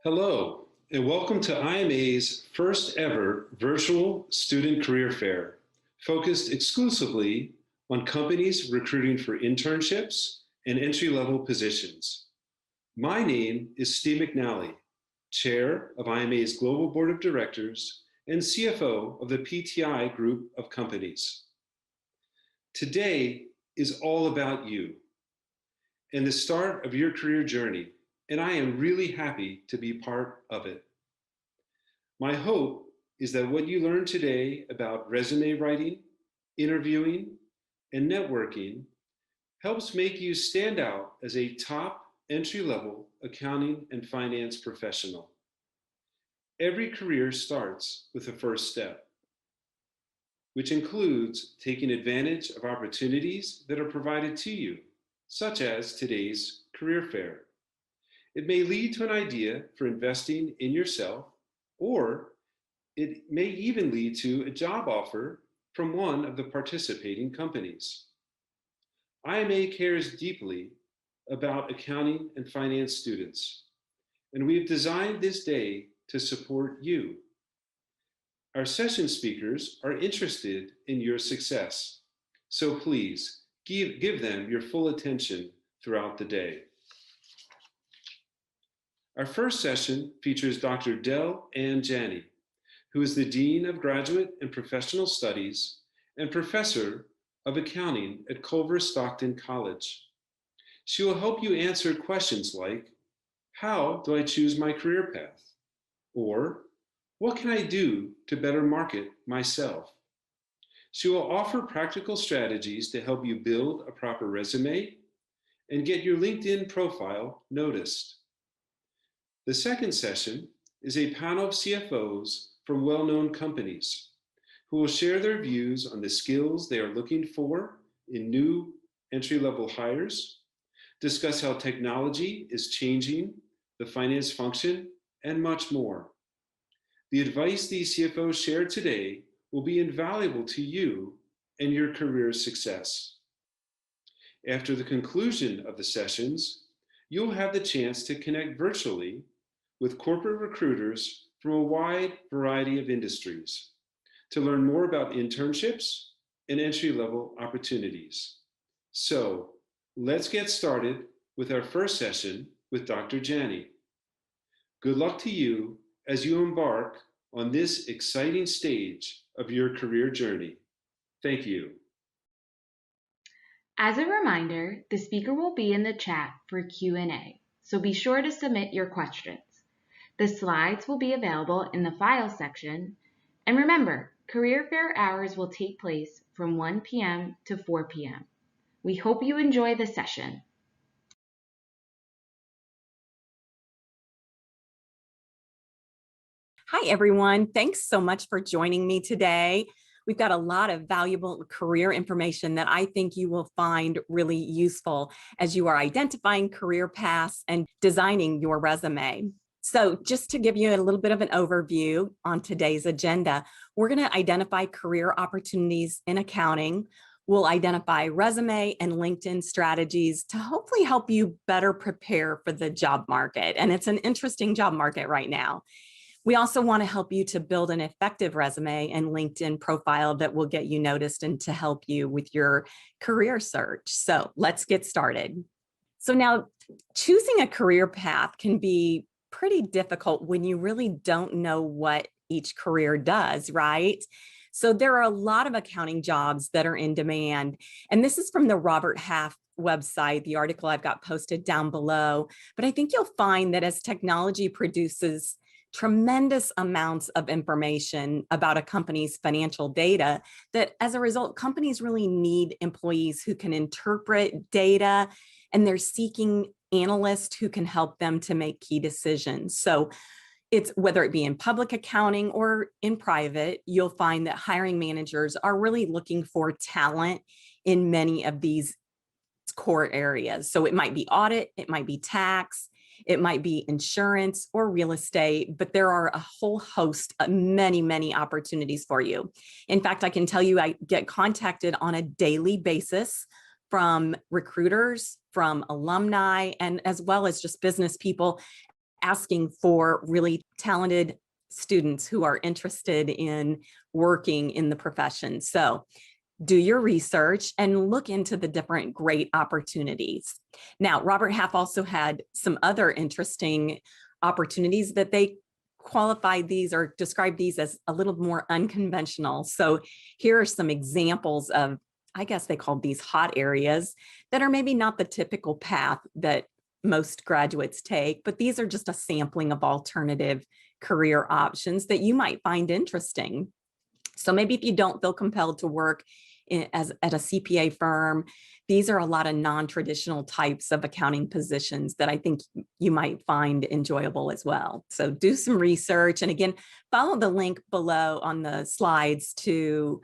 Hello, and welcome to IMA's first ever virtual student career fair, focused exclusively on companies recruiting for internships and entry-level positions. My name is Steve McNally, Chair of IMA's Global Board of Directors and CFO of the PTI Group of Companies. Today is all about you and the start of your career journey, and I am really happy to be part of it. My hope is that what you learn today about resume writing, interviewing, and networking helps make you stand out as a top entry-level accounting and finance professional. Every career starts with the first step, which includes taking advantage of opportunities that are provided to you, such as today's career fair. It may lead to an idea for investing in yourself, or it may even lead to a job offer from one of the participating companies. IMA cares deeply about accounting and finance students, and we have designed this day to support you. Our session speakers are interested in your success, so please give them your full attention throughout the day. Our first session features Dr. Del Ann Janney, who is the Dean of Graduate and Professional Studies and Professor of Accounting at Culver Stockton College. She will help you answer questions like, how do I choose my career path? Or, what can I do to better market myself? She will offer practical strategies to help you build a proper resume and get your LinkedIn profile noticed. The second session is a panel of CFOs from well-known companies who will share their views on the skills they are looking for in new entry-level hires, discuss how technology is changing the finance function, and much more. The advice these CFOs share today will be invaluable to you and your career success. After the conclusion of the sessions, you'll have the chance to connect virtually with corporate recruiters from a wide variety of industries to learn more about internships and entry-level opportunities. So let's get started with our first session with Dr. Janney. Good luck to you as you embark on this exciting stage of your career journey. Thank you. As a reminder, the speaker will be in the chat for Q&A, so be sure to submit your questions. The slides will be available in the File section, and remember, career fair hours will take place from 1 p.m. to 4 p.m. We hope you enjoy the session. Hi, everyone. Thanks so much for joining me today. We've got a lot of valuable career information that I think you will find really useful as you are identifying career paths and designing your resume. So just to give you a little bit of an overview on today's agenda, we're going to identify career opportunities in accounting. We'll identify resume and LinkedIn strategies to hopefully help you better prepare for the job market. And it's an interesting job market right now. We also want to help you to build an effective resume and LinkedIn profile that will get you noticed and to help you with your career search. So let's get started. So now, choosing a career path can be pretty difficult when you really don't know what each career does, right? So there are a lot of accounting jobs that are in demand. And this is from the Robert Half website, the article I've got posted down below. But I think you'll find that as technology produces tremendous amounts of information about a company's financial data, that as a result, companies really need employees who can interpret data, and they're seeking analysts who can help them to make key decisions. So it's whether it be in public accounting or in private, you'll find that hiring managers are really looking for talent in many of these core areas. So it might be audit, it might be tax, it might be insurance or real estate, but there are a whole host of many opportunities for you. In fact, I can tell you I get contacted on a daily basis from recruiters, from alumni, and as well as just business people asking for really talented students who are interested in working in the profession. So do your research and look into the different great opportunities. Now, Robert Half also had some other interesting opportunities that they qualified these or described these as a little more unconventional. So here are some examples of, I guess they called these hot areas that are maybe not the typical path that most graduates take, but these are just a sampling of alternative career options that you might find interesting. So maybe if you don't feel compelled to work at a CPA firm, these are a lot of non-traditional types of accounting positions that I think you might find enjoyable as well. So do some research. And again, follow the link below on the slides to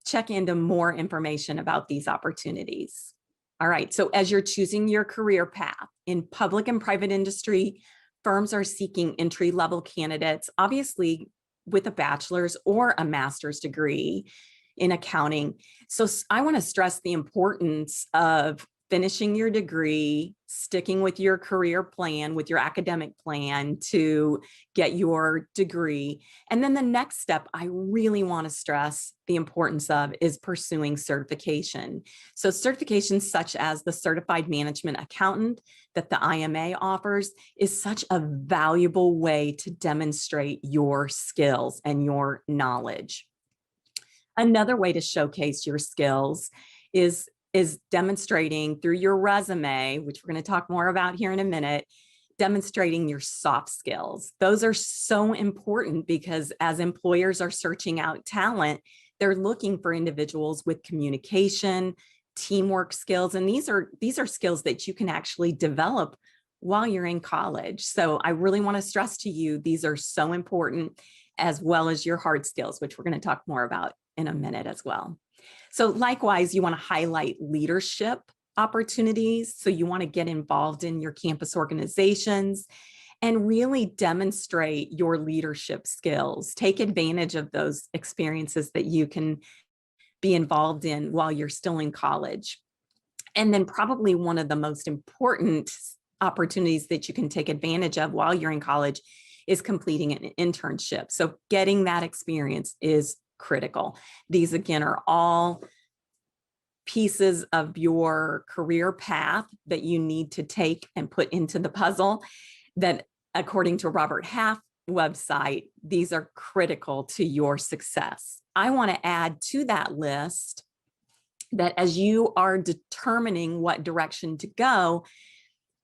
check into more information about these opportunities. All right, so as you're choosing your career path in public and private industry, firms are seeking entry-level candidates, obviously with a bachelor's or a master's degree in accounting. So I want to stress the importance of finishing your degree, sticking with your career plan, with your academic plan to get your degree. And then the next step I really want to stress the importance of is pursuing certification. So certifications such as the Certified Management Accountant that the IMA offers is such a valuable way to demonstrate your skills and your knowledge. Another way to showcase your skills is demonstrating through your resume, which we're going to talk more about here in a minute, demonstrating your soft skills. Those are so important because as employers are searching out talent, they're looking for individuals with communication, teamwork skills, and these are skills that you can actually develop while you're in college. So I really want to stress to you, these are so important, as well as your hard skills, which we're going to talk more about in a minute as well. So likewise, you want to highlight leadership opportunities. So you want to get involved in your campus organizations and really demonstrate your leadership skills. Take advantage of those experiences that you can be involved in while you're still in college. And then probably one of the most important opportunities that you can take advantage of while you're in college is completing an internship. So getting that experience is critical. These again are all pieces of your career path that you need to take and put into the puzzle that, according to Robert Half website, these are critical to your success. I want to add to that list that as you are determining what direction to go,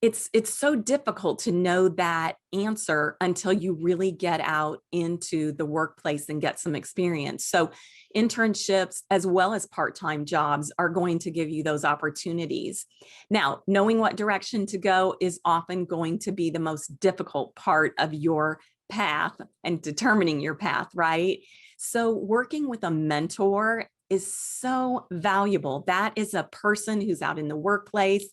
it's so difficult to know that answer until you really get out into the workplace and get some experience. So internships as well as part-time jobs are going to give you those opportunities. Now, knowing what direction to go is often going to be the most difficult part of your path and determining your path, right? So working with a mentor is so valuable. That is a person who's out in the workplace,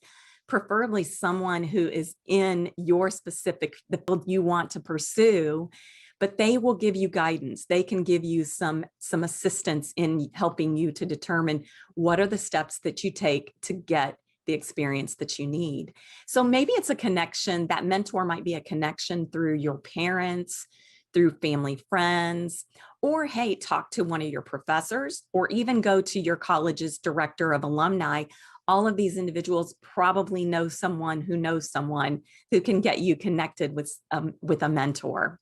preferably someone who is in your specific, the field you want to pursue, but they will give you guidance. They can give you some assistance in helping you to determine what are the steps that you take to get the experience that you need. So maybe it's a connection. That mentor might be a connection through your parents, through family friends, or hey, talk to one of your professors, or even go to your college's director of alumni. All of these individuals probably know someone who can get you connected with a mentor.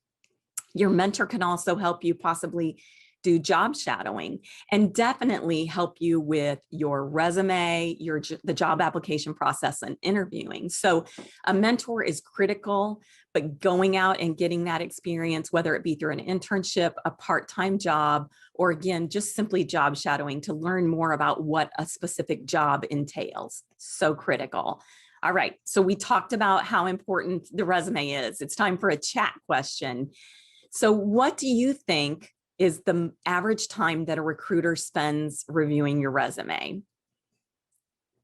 Your mentor can also help you possibly do job shadowing and definitely help you with your resume, the job application process and interviewing. So a mentor is critical, but going out and getting that experience, whether it be through an internship, a part-time job, or again, just simply job shadowing to learn more about what a specific job entails. So critical. All right, so we talked about how important the resume is. It's time for a chat question. So what do you think is the average time that a recruiter spends reviewing your resume?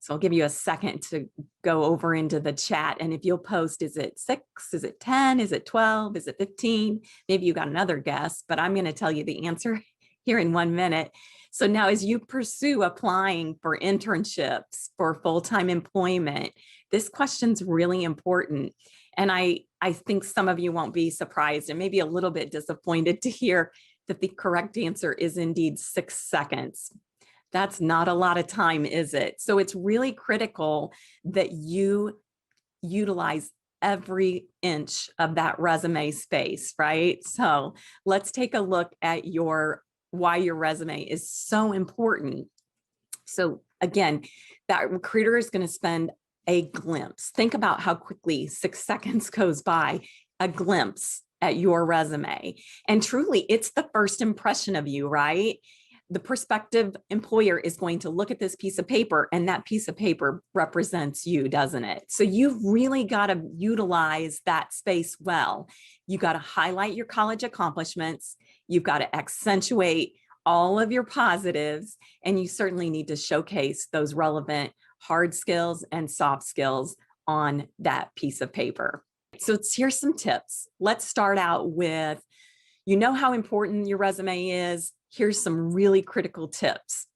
So I'll give you a second to go over into the chat. And if you'll post, is it 6? Is it 10? Is it 12? Is it 15? Maybe you got another guess, but I'm going to tell you the answer here in 1 minute. So now as you pursue applying for internships, for full-time employment, this question's really important. And I think some of you won't be surprised and maybe a little bit disappointed to hear that the correct answer is indeed 6 seconds. That's not a lot of time, is it? So it's really critical that you utilize every inch of that resume space, right? So let's take a look at why your resume is so important. So again, that recruiter is going to spend a glimpse. Think about how quickly 6 seconds goes by, a glimpse at your resume. And truly, it's the first impression of you, right? The prospective employer is going to look at this piece of paper, and that piece of paper represents you, doesn't it? So you've really got to utilize that space well. You got to highlight your college accomplishments. You've got to accentuate all of your positives, and you certainly need to showcase those relevant hard skills and soft skills on that piece of paper. So here's some tips. Let's start out with, you know how important your resume is. Here's some really critical tips.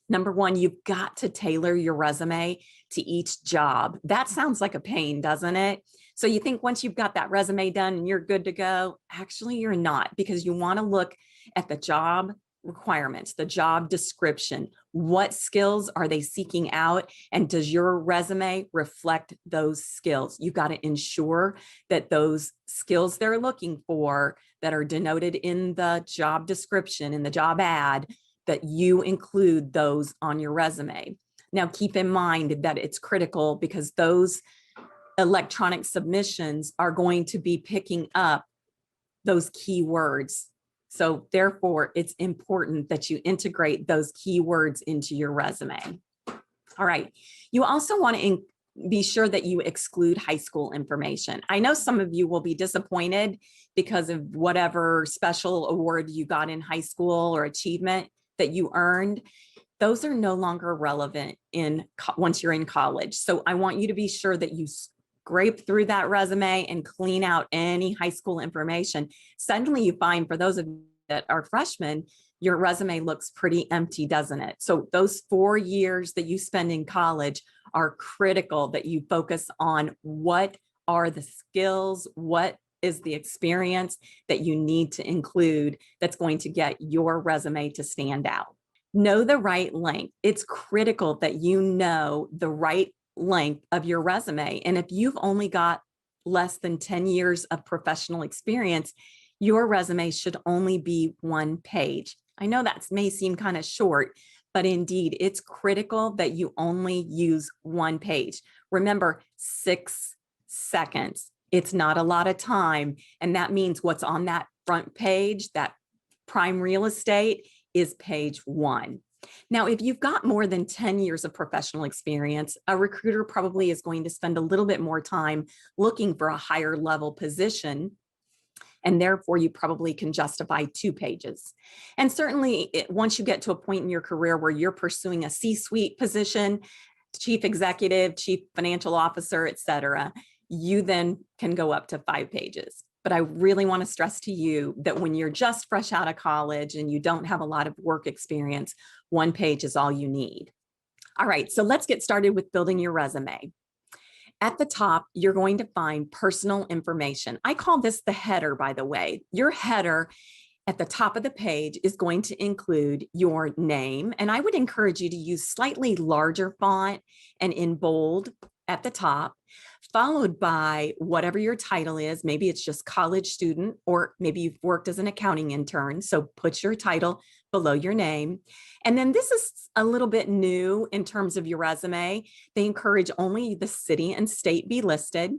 Number one, you've got to tailor your resume to each job. That sounds like a pain, doesn't it? So you think once you've got that resume done and you're good to go, actually you're not, because you want to look at the job requirements, the job description. What skills are they seeking out? And does your resume reflect those skills? You've got to ensure that those skills they're looking for that are denoted in the job description, in the job ad, that you include those on your resume. Now, keep in mind that it's critical because those electronic submissions are going to be picking up those keywords. So therefore, it's important that you integrate those keywords into your resume. All right. You also want to be sure that you exclude high school information. I know some of you will be disappointed because of whatever special award you got in high school or achievement that you earned. Those are no longer relevant once you're in college. So I want you to be sure that you scrape through that resume and clean out any high school information. Suddenly you find, for those of you that are freshmen, your resume looks pretty empty, doesn't it? So those 4 years that you spend in college are critical that you focus on what are the skills, what is the experience that you need to include that's going to get your resume to stand out. Know the right length. It's critical that you know the right length of your resume. And if you've only got less than 10 years of professional experience, your resume should only be 1 page. I know that may seem kind of short, but indeed, it's critical that you only use 1 page. Remember, 6 seconds. It's not a lot of time. And that means what's on that front page, that prime real estate, is page 1. Now, if you've got more than 10 years of professional experience, a recruiter probably is going to spend a little bit more time looking for a higher level position. And therefore, you probably can justify 2 pages. And certainly, once you get to a point in your career where you're pursuing a C-suite position, chief executive, chief financial officer, et cetera, you then can go up to 5 pages. But I really want to stress to you that when you're just fresh out of college and you don't have a lot of work experience, 1 page is all you need. All right, so let's get started with building your resume. At the top, you're going to find personal information. I call this the header, by the way. Your header at the top of the page is going to include your name, and I would encourage you to use slightly larger font and in bold at the top, followed by whatever your title is. Maybe it's just college student, or maybe you've worked as an accounting intern. So put your title below your name. And then this is a little bit new in terms of your resume. They encourage only the city and state be listed,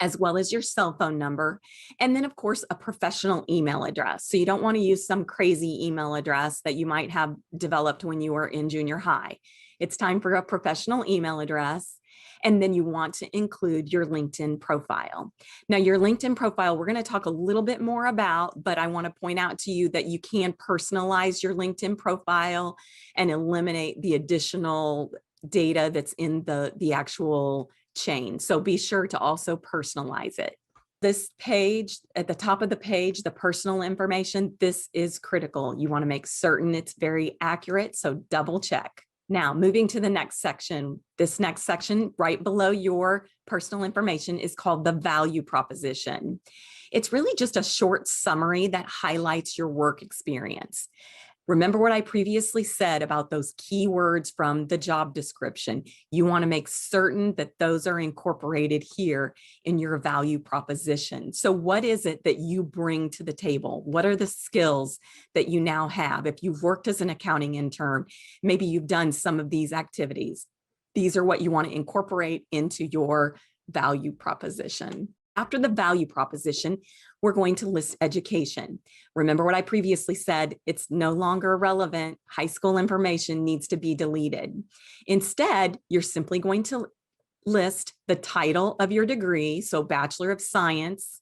as well as your cell phone number. And then of course, a professional email address. So you don't want to use some crazy email address that you might have developed when you were in junior high. It's time for a professional email address. And then you want to include your LinkedIn profile. Now, your LinkedIn profile, we're going to talk a little bit more about, but I want to point out to you that you can personalize your LinkedIn profile and eliminate the additional data that's in the actual chain. So be sure to also personalize it. This page, at the top of the page, the personal information, this is critical. You want to make certain it's very accurate, so double check. Now, moving to the next section. This next section right below your personal information is called the value proposition. It's really just a short summary that highlights your work experience. Remember what I previously said about those keywords from the job description. You want to make certain that those are incorporated here in your value proposition. So what is it that you bring to the table? What are the skills that you now have? If you've worked as an accounting intern, maybe you've done some of these activities. These are what you want to incorporate into your value proposition. After the value proposition, we're going to list education. Remember what I previously said, it's no longer relevant. High school information needs to be deleted. Instead, you're simply going to list the title of your degree, so Bachelor of Science,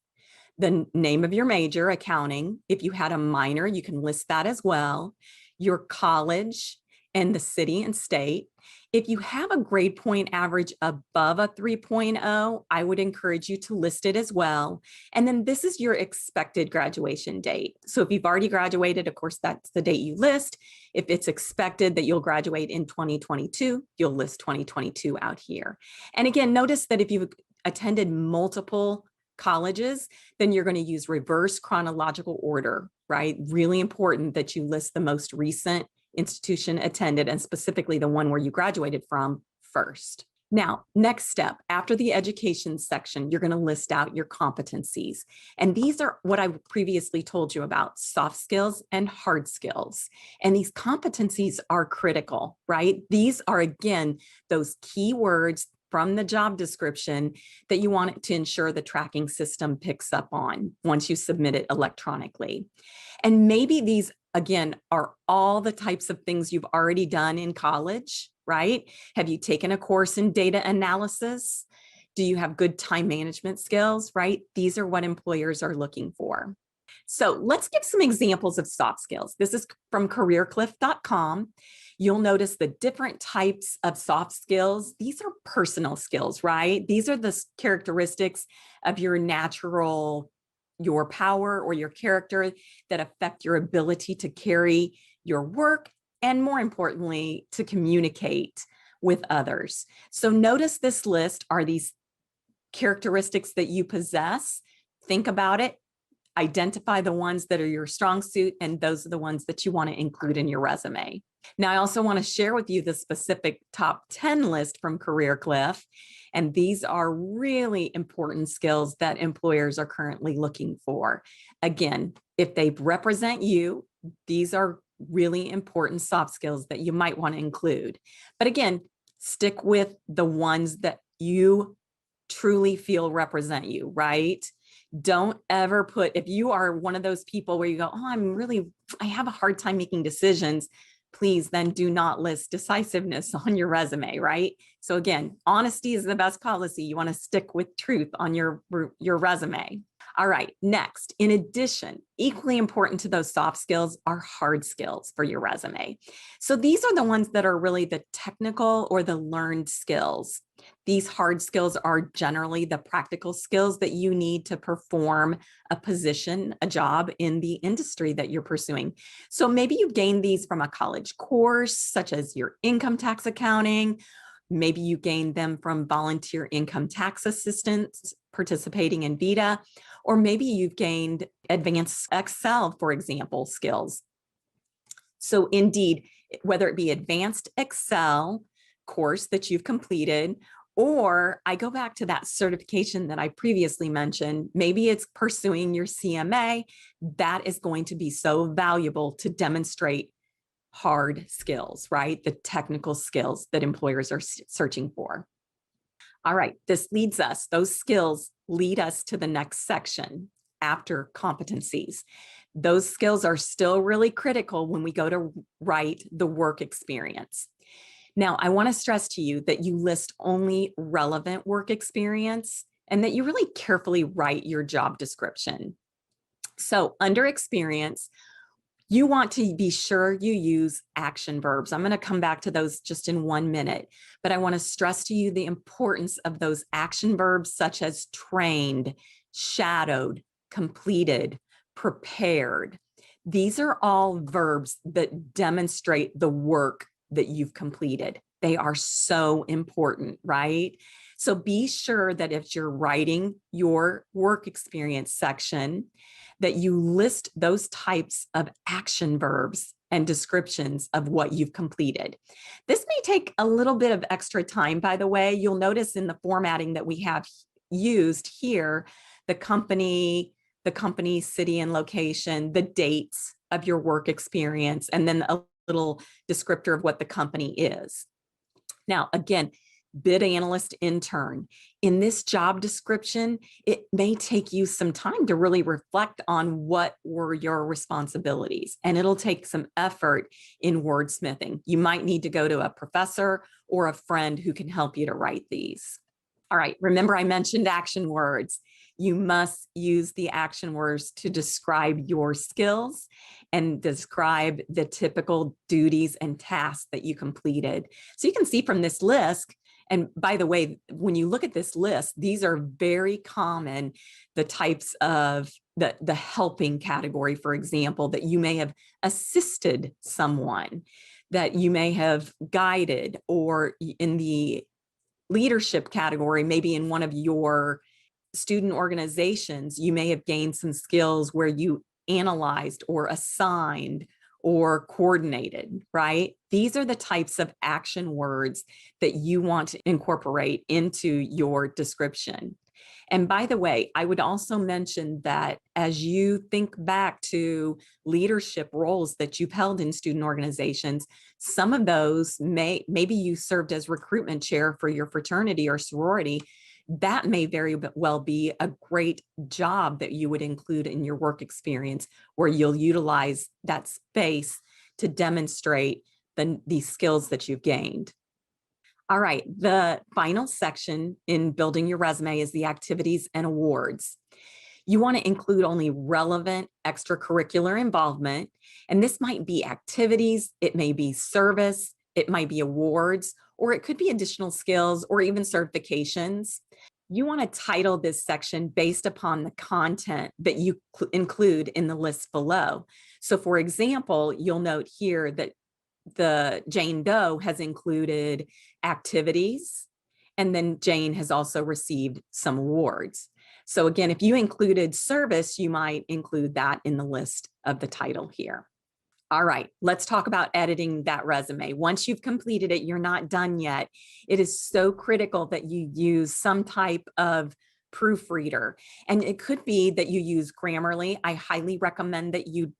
the name of your major, accounting. If you had a minor, you can list that as well, your college and the city and state. If you have a grade point average above a 3.0, I would encourage you to list it as well. And then this is your expected graduation date. So if you've already graduated, of course, that's the date you list. If it's expected that you'll graduate in 2022, you'll list 2022 out here. And again, notice that if you've attended multiple colleges, then you're going to use reverse chronological order, right? Really important that you list the most recent institution attended, and specifically the one where you graduated from first. Now, next step, after the education section, you're going to list out your competencies. And these are what I previously told you about, soft skills and hard skills. And these competencies are critical, right? These are, again, those key words from the job description that you want to ensure the tracking system picks up on once you submit it electronically. And maybe these, again, are all the types of things you've already done in college, right? Have you taken a course in data analysis? Do you have good time management skills, right? These are what employers are looking for. So let's give some examples of soft skills. This is from careercliff.com. You'll notice the different types of soft skills. These are personal skills, right? These are the characteristics of your natural, your power or your character that affect your ability to carry your work and, more importantly, to communicate with others. So notice this list are these characteristics that you possess. Think about it. Identify the ones that are your strong suit, and those are the ones that you want to include in your resume. Now, I also want to share with you the specific top 10 list from CareerCliff, and these are really important skills that employers are currently looking for. Again, if they represent you, these are really important soft skills that you might want to include. But again, stick with the ones that you truly feel represent you, right? Don't ever put, if you are one of those people where you go, oh, I have a hard time making decisions, please then do not list decisiveness on your resume, right? So again, honesty is the best policy. You want to stick with truth on your resume. All right, next, in addition, equally important to those soft skills are hard skills for your resume. So these are the ones that are really the technical or the learned skills. These hard skills are generally the practical skills that you need to perform a position, a job in the industry that you're pursuing. So maybe you gained these from a college course, such as your income tax accounting. Maybe you gained them from volunteer income tax assistants participating in VITA, or maybe you've gained advanced Excel, for example, skills. So indeed, whether it be advanced Excel course that you've completed, or I go back to that certification that I previously mentioned, maybe it's pursuing your CMA, that is going to be so valuable to demonstrate hard skills, right? The technical skills that employers are searching for. All right, those skills lead us to the next section after competencies. Those skills are still really critical when we go to write the work experience. Now, I want to stress to you that you list only relevant work experience and that you really carefully write your job description. So under experience, you want to be sure you use action verbs. I'm going to come back to those just in 1 minute, but I want to stress to you the importance of those action verbs such as trained, shadowed, completed, prepared. These are all verbs that demonstrate the work that you've completed. They are so important, right? So be sure that if you're writing your work experience section, that you list those types of action verbs and descriptions of what you've completed. This may take a little bit of extra time, by the way. You'll notice in the formatting that we have used here, the company, city and location, the dates of your work experience, and then a little descriptor of what the company is. Now, again, bid analyst intern. In this job description, it may take you some time to really reflect on what were your responsibilities, and it'll take some effort in wordsmithing. You might need to go to a professor or a friend who can help you to write these. All right, remember I mentioned action words. You must use the action words to describe your skills and describe the typical duties and tasks that you completed. So you can see from this list, and by the way, when you look at this list, these are very common, the types of the helping category, for example, that you may have assisted someone, that you may have guided, or in the leadership category, maybe in one of your student organizations, you may have gained some skills where you analyzed or assigned or coordinated, right? These are the types of action words that you want to incorporate into your description. And by the way, I would also mention that as you think back to leadership roles that you've held in student organizations, some of those maybe you served as recruitment chair for your fraternity or sorority. That may very well be a great job that you would include in your work experience, where you'll utilize that space to demonstrate these skills that you've gained. All right, the final section in building your resume is the activities and awards. You want to include only relevant extracurricular involvement, and this might be activities, it may be service, it might be awards, or it could be additional skills or even certifications. You want to title this section based upon the content that you include in the list below. So for example, you'll note here that the Jane Doe has included activities, and then Jane has also received some awards. So again, if you included service, you might include that in the list of the title here. All right, let's talk about editing that resume. Once you've completed it, you're not done yet. It is so critical that you use some type of proofreader. And it could be that you use Grammarly. I highly recommend that you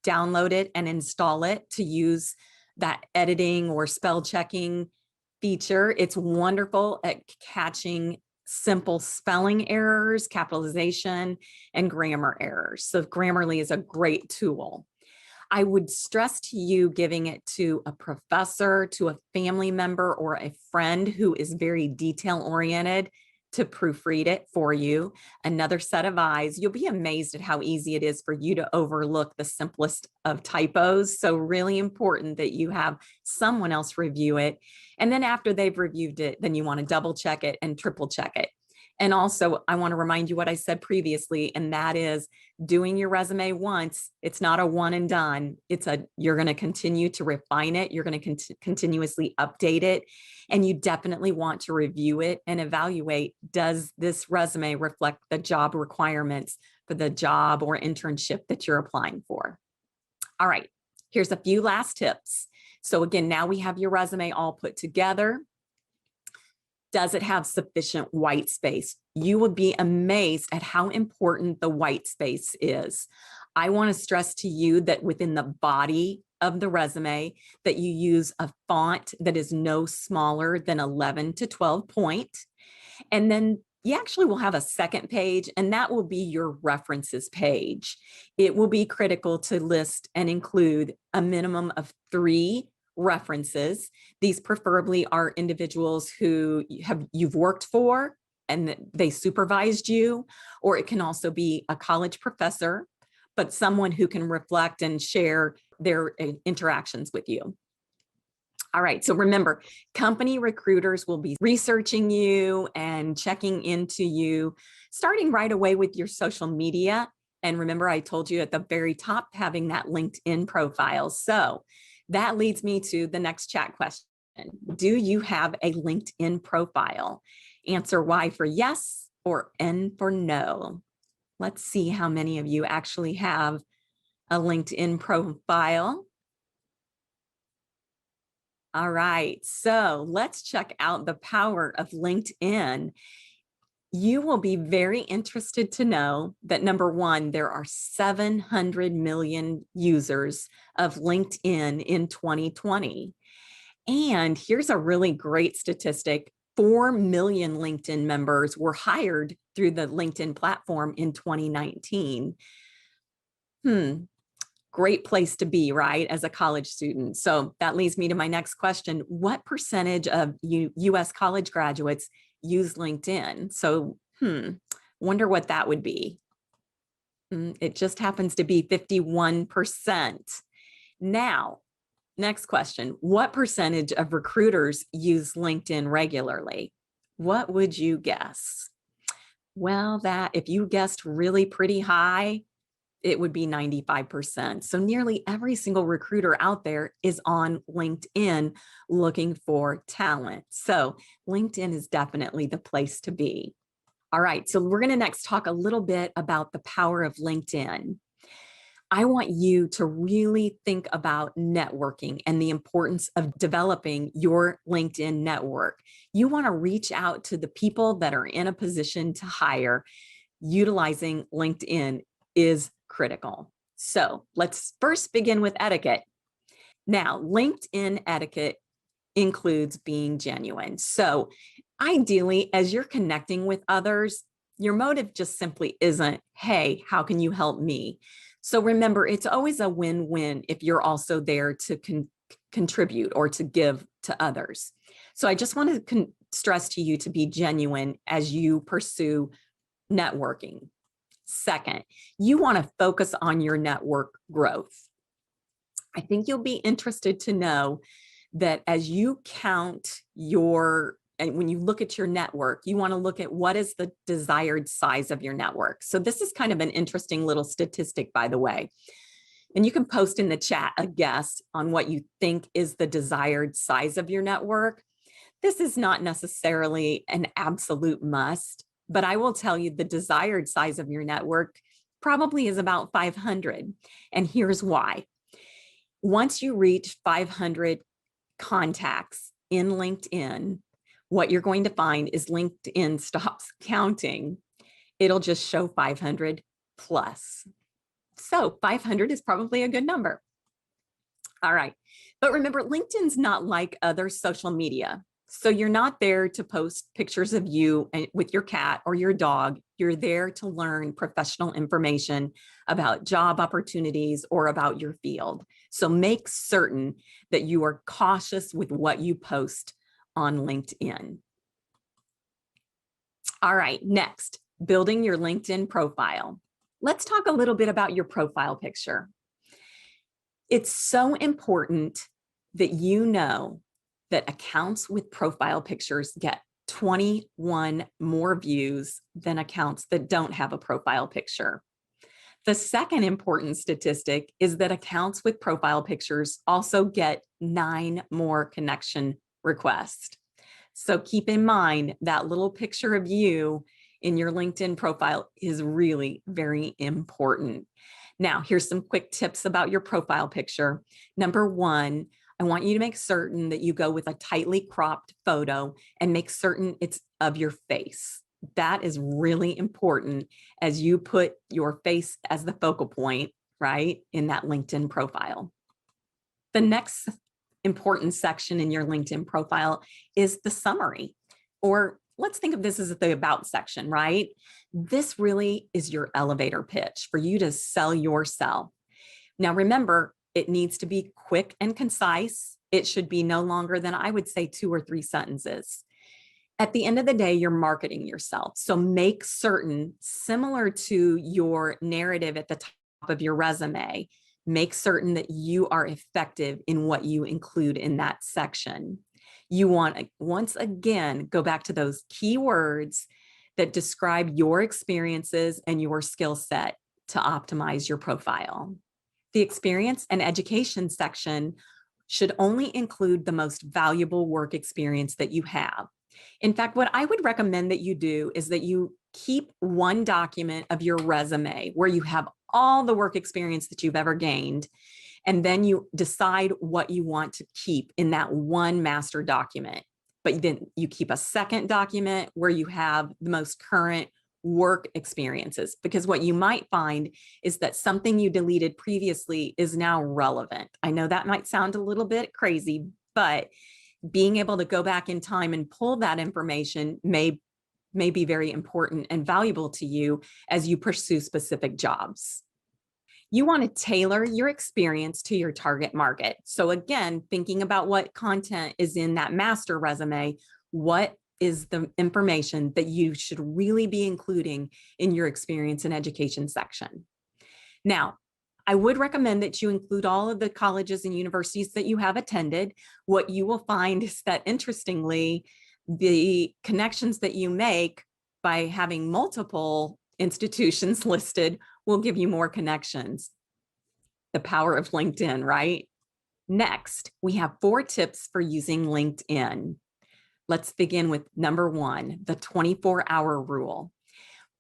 download it and install it to use that editing or spell checking feature. It's wonderful at catching simple spelling errors, capitalization, and grammar errors. So Grammarly is a great tool. I would stress to you giving it to a professor, to a family member, or a friend who is very detail oriented to proofread it for you. Another set of eyes. You'll be amazed at how easy it is for you to overlook the simplest of typos. So really important that you have someone else review it. And then after they've reviewed it, then you want to double check it and triple check it. And also, I want to remind you what I said previously, and that is doing your resume once, it's not a one and done. You're going to continue to refine it. You're going to continuously update it. And you definitely want to review it and evaluate, does this resume reflect the job requirements for the job or internship that you're applying for? All right, here's a few last tips. So again, now we have your resume all put together. Does it have sufficient white space? You would be amazed at how important the white space is. I want to stress to you that within the body of the resume that you use a font that is no smaller than 11 to 12 point. And then you actually will have a second page, and that will be your references page. It will be critical to list and include a minimum of 3 references. These preferably are individuals who you've worked for and they supervised you, or it can also be a college professor, but someone who can reflect and share their interactions with you. All right, so remember, company recruiters will be researching you and checking into you, starting right away with your social media. And remember, I told you at the very top, having that LinkedIn profile. So That leads me to the next chat question. Do you have a LinkedIn profile? Answer Y for yes or N for no. Let's see how many of you actually have a LinkedIn profile. All right, so let's check out the power of LinkedIn. You will be very interested to know that number one, there are 700 million users of LinkedIn in 2020. And here's a really great statistic. 4 million LinkedIn members were hired through the LinkedIn platform in 2019. Great place to be, right, as a college student. So that leads me to my next question. What percentage of US college graduates use LinkedIn? So, wonder what that would be. It just happens to be 51%. Now, next question. What percentage of recruiters use LinkedIn regularly? What would you guess? Well, that if you guessed really pretty high, it would be 95%. So nearly every single recruiter out there is on LinkedIn looking for talent. So LinkedIn is definitely the place to be. All right, so we're going to next talk a little bit about the power of LinkedIn. I want you to really think about networking and the importance of developing your LinkedIn network. You want to reach out to the people that are in a position to hire. Utilizing LinkedIn is critical. So let's first begin with etiquette. Now, LinkedIn etiquette includes being genuine. So ideally, as you're connecting with others, your motive just simply isn't, hey, how can you help me? So remember, it's always a win-win if you're also there to contribute or to give to others. So I just want to stress to you to be genuine as you pursue networking. Second, you want to focus on your network growth. I think you'll be interested to know that as you count and when you look at your network, you want to look at what is the desired size of your network. So this is kind of an interesting little statistic, by the way. And you can post in the chat a guess on what you think is the desired size of your network. This is not necessarily an absolute must, but I will tell you the desired size of your network probably is about 500. And here's why. Once you reach 500 contacts in LinkedIn, what you're going to find is LinkedIn stops counting. It'll just show 500 plus. So 500 is probably a good number. All right. But remember, LinkedIn's not like other social media. So you're not there to post pictures of you with your cat or your dog. You're there to learn professional information about job opportunities or about your field. So make certain that you are cautious with what you post on LinkedIn. All right, next, building your LinkedIn profile. Let's talk a little bit about your profile picture. It's so important that you know that accounts with profile pictures get 21 more views than accounts that don't have a profile picture. The second important statistic is that accounts with profile pictures also get 9 more connection requests. So keep in mind that little picture of you in your LinkedIn profile is really very important. Now, here's some quick tips about your profile picture. Number one, I want you to make certain that you go with a tightly cropped photo and make certain it's of your face. That is really important as you put your face as the focal point, right, in that LinkedIn profile. The next important section in your LinkedIn profile is the summary, or let's think of this as the about section, right? This really is your elevator pitch for you to sell yourself. Now, remember, it needs to be quick and concise. It should be no longer than, I would say, 2 or 3 sentences. At the end of the day, you're marketing yourself. So make certain, similar to your narrative at the top of your resume, make certain that you are effective in what you include in that section. You want to, once again, go back to those keywords that describe your experiences and your skill set to optimize your profile. The experience and education section should only include the most valuable work experience that you have. In fact, what I would recommend that you do is that you keep one document of your resume where you have all the work experience that you've ever gained, and then you decide what you want to keep in that one master document. But then you keep a second document where you have the most current work experiences, because what you might find is that something you deleted previously is now relevant. I know that might sound a little bit crazy, but being able to go back in time and pull that information may be very important and valuable to you as you pursue specific jobs. You want to tailor your experience to your target market. So again, thinking about what content is in that master resume, what is the information that you should really be including in your experience and education section. Now, I would recommend that you include all of the colleges and universities that you have attended. What you will find is that, interestingly, the connections that you make by having multiple institutions listed will give you more connections. The power of LinkedIn, right? Next, we have 4 tips for using LinkedIn. Let's begin with number 1, the 24-hour rule.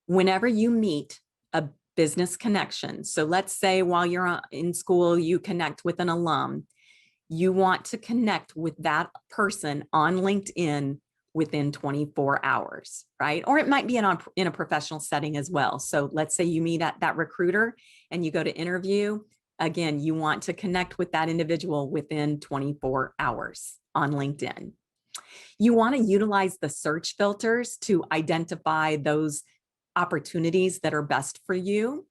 Whenever you meet a business connection, so let's say while you're in school, you connect with an alum, you want to connect with that person on LinkedIn within 24 hours, right? Or it might be in a professional setting as well. So let's say you meet at that recruiter and you go to interview. Again, you want to connect with that individual within 24 hours on LinkedIn. You want to utilize the search filters to identify those opportunities that are best for you.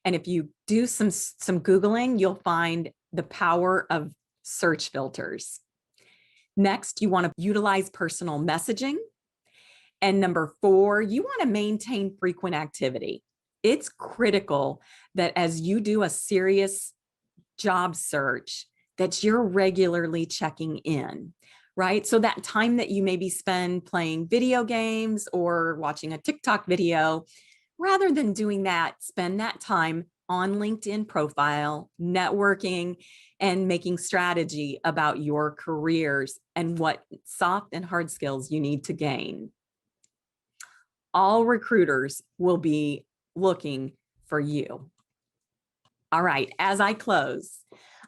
And if you do some Googling, you'll find the power of search filters. Next, you want to utilize personal messaging. And number 4, you want to maintain frequent activity. It's critical that as you do a serious job search, that you're regularly checking in, right? So that time that you maybe spend playing video games or watching a TikTok video, rather than doing that, spend that time on LinkedIn profile, networking, and making strategy about your careers and what soft and hard skills you need to gain. All recruiters will be looking for you. All right, as I close,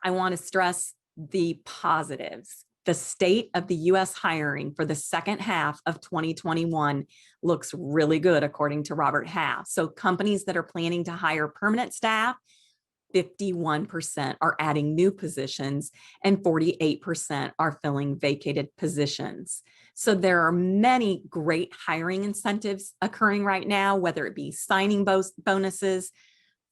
I want to stress the positives. The state of the U.S. hiring for the second half of 2021 looks really good, according to Robert Half. So companies that are planning to hire permanent staff, 51% are adding new positions and 48% are filling vacated positions. So there are many great hiring incentives occurring right now, whether it be signing bonuses,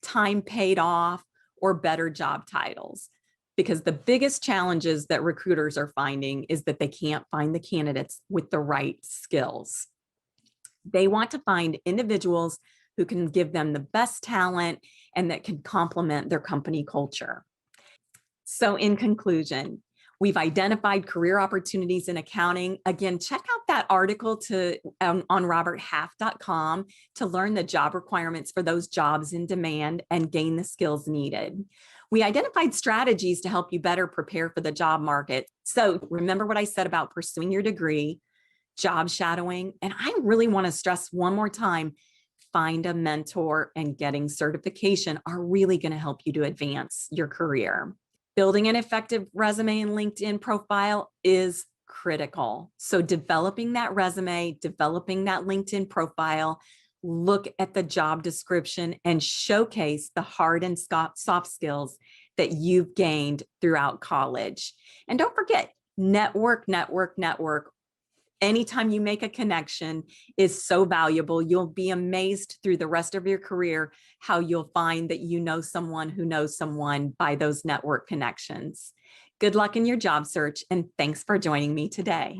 time paid off, or better job titles. Because the biggest challenges that recruiters are finding is that they can't find the candidates with the right skills. They want to find individuals who can give them the best talent and that can complement their company culture. So in conclusion, we've identified career opportunities in accounting. Again, check out that article on roberthalf.com to learn the job requirements for those jobs in demand and gain the skills needed. We identified strategies to help you better prepare for the job market. So remember what I said about pursuing your degree, job shadowing, and I really want to stress one more time, find a mentor and getting certification are really going to help you to advance your career. Building an effective resume and LinkedIn profile is critical. So developing that resume, developing that LinkedIn profile, look at the job description and showcase the hard and soft skills that you've gained throughout college. And don't forget, network. Anytime you make a connection is so valuable. You'll be amazed through the rest of your career how you'll find that you know someone who knows someone by those network connections. Good luck in your job search, and thanks for joining me today.